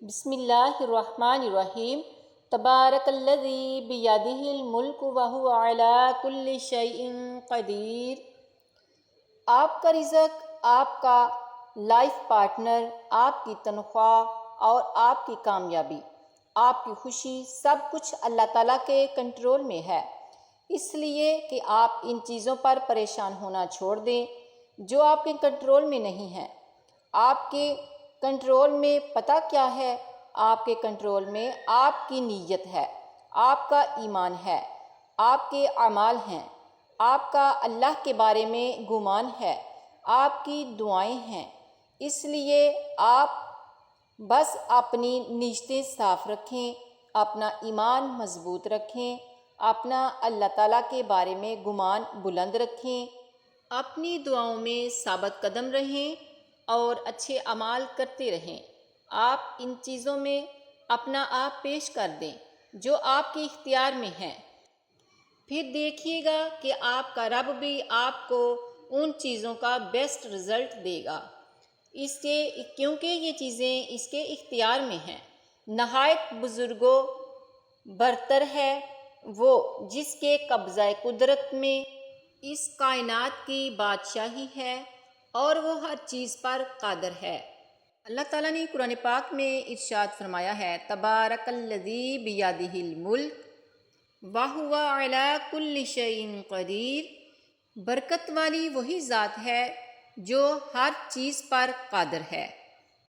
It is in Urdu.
بسم اللہ الرحمن الرحیم۔ تبارک الذی بیدہ الملک وہو علی کل شیء قدیر۔ آپ کا رزق، آپ کا لائف پارٹنر، آپ کی تنخواہ اور آپ کی کامیابی، آپ کی خوشی، سب کچھ اللہ تعالیٰ کے کنٹرول میں ہے۔ اس لیے کہ آپ ان چیزوں پر پریشان ہونا چھوڑ دیں جو آپ کے کنٹرول میں نہیں ہیں۔ آپ کے کنٹرول میں پتہ کیا ہے؟ آپ کے کنٹرول میں آپ کی نیت ہے، آپ کا ایمان ہے، آپ کے اعمال ہیں، آپ کا اللہ کے بارے میں گمان ہے، آپ کی دعائیں ہیں۔ اس لیے آپ بس اپنی نیتیں صاف رکھیں، اپنا ایمان مضبوط رکھیں، اپنا اللہ تعالیٰ کے بارے میں گمان بلند رکھیں، اپنی دعاؤں میں ثابت قدم رہیں اور اچھے اعمال کرتے رہیں۔ آپ ان چیزوں میں اپنا آپ پیش کر دیں جو آپ کے اختیار میں ہیں، پھر دیکھیے گا کہ آپ کا رب بھی آپ کو ان چیزوں کا بیسٹ رزلٹ دے گا، کیونکہ یہ چیزیں اس کے اختیار میں ہیں۔ نہایت بزرگ و برتر ہے وہ جس کے قبضہ قدرت میں اس کائنات کی بادشاہی ہے اور وہ ہر چیز پر قادر ہے۔ اللہ تعالیٰ نے قرآن پاک میں ارشاد فرمایا ہے، تبارک الذی بیدہ الملک وہو علی کل شیء قدیر۔ برکت والی وہی ذات ہے جو ہر چیز پر قادر ہے۔